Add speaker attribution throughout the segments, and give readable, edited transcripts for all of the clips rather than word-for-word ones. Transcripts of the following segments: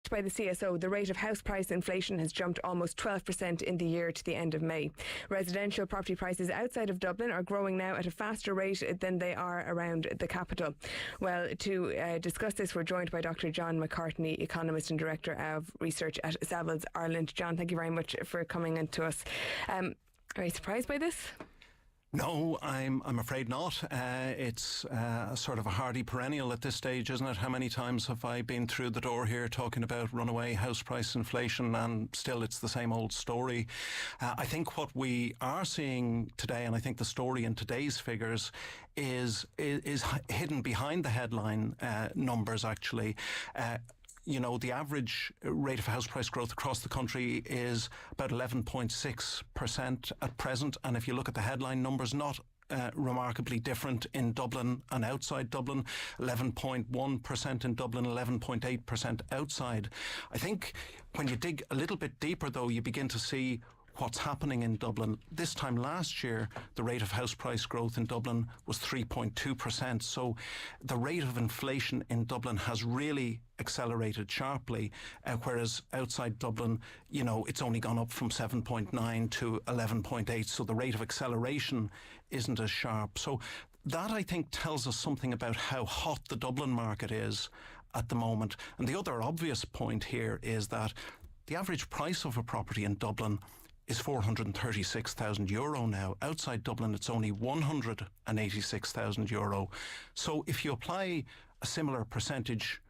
Speaker 1: Tracked by the CSO, the rate of house price inflation has jumped almost 12% in the year to the end of May. Residential property prices outside of Dublin are growing now at a faster rate than they are around the capital. Well, to discuss this, we're joined by Dr. John McCartney, Economist and Director of Research at Savills Ireland. John, thank you very much for coming in to us. Are you surprised by this?
Speaker 2: No, I'm afraid not. It's sort of a hardy perennial at this stage, isn't it? How many times have I been through the door here talking about runaway house price inflation, and still it's the same old story. I think what we are seeing today, and I think the story in today's figures is hidden behind the headline numbers, actually. The average rate of house price growth across the country is about 11.6% at present. And if you look at the headline numbers, not remarkably different in Dublin and outside Dublin. 11.1% in Dublin, 11.8% outside. I think when you dig a little bit deeper, though, you begin to see what's happening in Dublin. This time last year, the rate of house price growth in Dublin was 3.2%. So the rate of inflation in Dublin has really accelerated sharply, whereas outside Dublin, it's only gone up from 7.9 to 11.8. So the rate of acceleration isn't as sharp. So that, I think, tells us something about how hot the Dublin market is at the moment. And the other obvious point here is that the average price of a property in Dublin is €436,000 now. Outside Dublin, it's only €186,000. So if you apply a similar percentage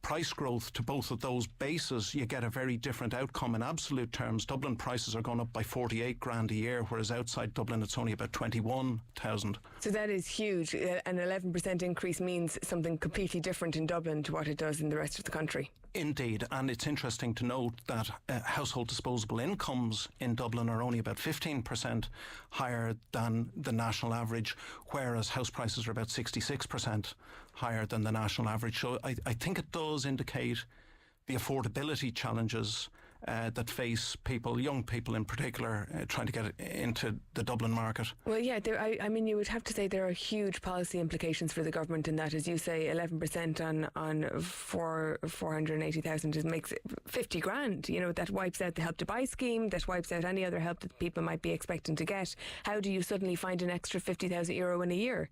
Speaker 2: price growth to both of those bases, you get a very different outcome in absolute terms. Dublin prices are going up by 48 grand a year, whereas outside Dublin it's only about 21,000.
Speaker 1: So that is huge. An 11% increase means something completely different in Dublin to what it does in the rest of the country.
Speaker 2: Indeed, and it's interesting to note that household disposable incomes in Dublin are only about 15% higher than the national average, whereas house prices are about 66% higher than the national average. So I think it does indicate the affordability challenges that face people, young people in particular, trying to get into the Dublin market.
Speaker 1: Well, yeah, I mean, you would have to say there are huge policy implications for the government in that. As you say, 11% on 480,000 makes 50 grand. That wipes out the Help to Buy scheme, that wipes out any other help that people might be expecting to get. How do you suddenly find an extra €50,000 in a year?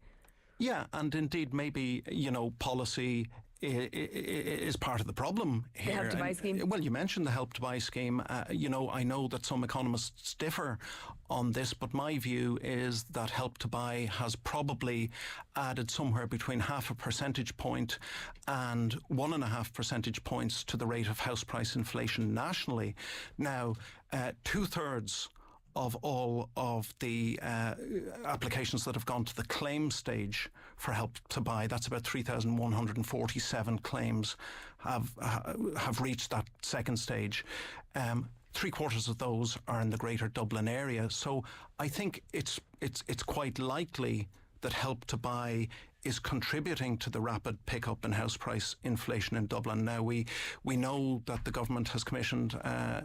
Speaker 2: Yeah, and indeed maybe, policy is part of the problem here.
Speaker 1: The Help to Buy scheme?
Speaker 2: Well, you mentioned the Help to Buy scheme. I know that some economists differ on this, but my view is that Help to Buy has probably added somewhere between half a percentage point and 1.5 percentage points to the rate of house price inflation nationally. Now, 2/3 of all of the applications that have gone to the claim stage for Help to Buy, that's about 3,147 claims, have reached that second stage. 3/4 of those are in the Greater Dublin area. So I think it's quite likely that Help to Buy is contributing to the rapid pickup in house price inflation in Dublin. Now, we know that the government has commissioned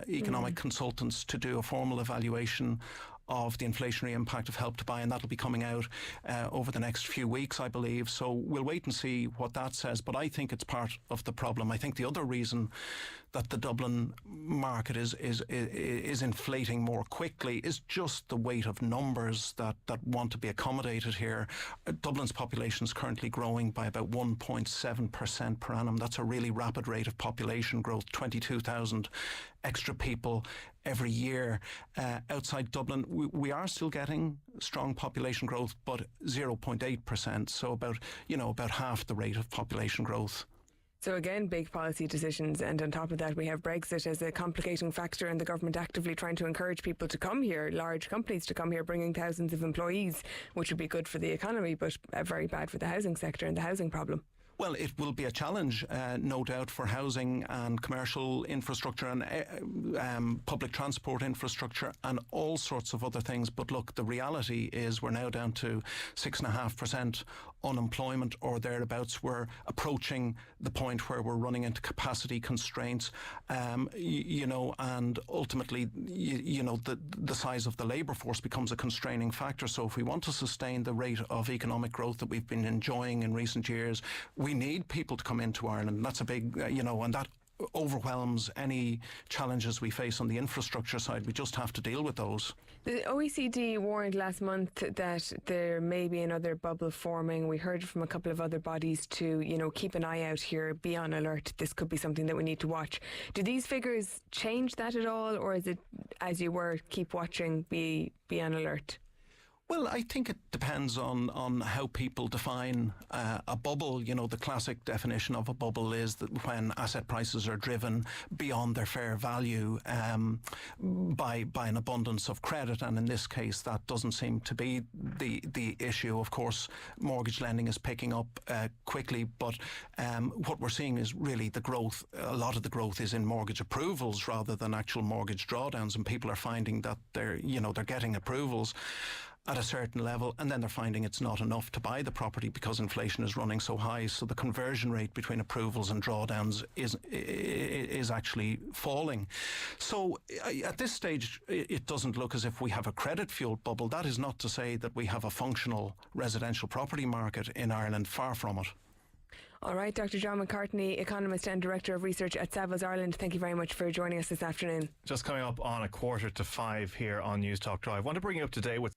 Speaker 2: economic consultants to do a formal evaluation of the inflationary impact of Help to Buy, and that'll be coming out over the next few weeks, I believe. So we'll wait and see what that says, but I think it's part of the problem. I think the other reason that the Dublin market is inflating more quickly is just the weight of numbers that want to be accommodated here. Dublin's population is currently growing by about 1.7% per annum. That's a really rapid rate of population growth, 22,000 extra people every year. Outside Dublin, we are still getting strong population growth, but 0.8%, so about half the rate of population growth.
Speaker 1: So again, big policy decisions, and on top of that we have Brexit as a complicating factor, and the government actively trying to encourage people to come here, large companies to come here, bringing thousands of employees, which would be good for the economy but very bad for the housing sector and the housing problem.
Speaker 2: Well, it will be a challenge, no doubt, for housing and commercial infrastructure and public transport infrastructure and all sorts of other things. But look, the reality is we're now down to 6.5% unemployment or thereabouts. We're approaching the point where we're running into capacity constraints, and ultimately, the size of the labour force becomes a constraining factor. So if we want to sustain the rate of economic growth that we've been enjoying in recent years, we need people to come into Ireland. That's a big, and that overwhelms any challenges we face on the infrastructure side. We just have to deal with those.
Speaker 1: The OECD warned last month that there may be another bubble forming. We heard from a couple of other bodies to, keep an eye out here, be on alert. This could be something that we need to watch. Do these figures change that at all, or is it as you were, keep watching, be on alert?
Speaker 2: Well, I think it depends on how people define a bubble. The classic definition of a bubble is that when asset prices are driven beyond their fair value by an abundance of credit, and in this case that doesn't seem to be the issue. Of course, mortgage lending is picking up quickly, but what we're seeing is really the growth. A lot of the growth is in mortgage approvals rather than actual mortgage drawdowns, and people are finding that they're getting approvals at a certain level, and then they're finding it's not enough to buy the property because inflation is running so high. So the conversion rate between approvals and drawdowns is actually falling. So at this stage, it doesn't look as if we have a credit-fueled bubble. That is not to say that we have a functional residential property market in Ireland. Far from it.
Speaker 1: All right, Dr. John McCartney, economist and director of research at Savills Ireland, thank you very much for joining us this afternoon.
Speaker 3: Just coming up on 4:45 here on Newstalk Drive. I want to bring you up to date with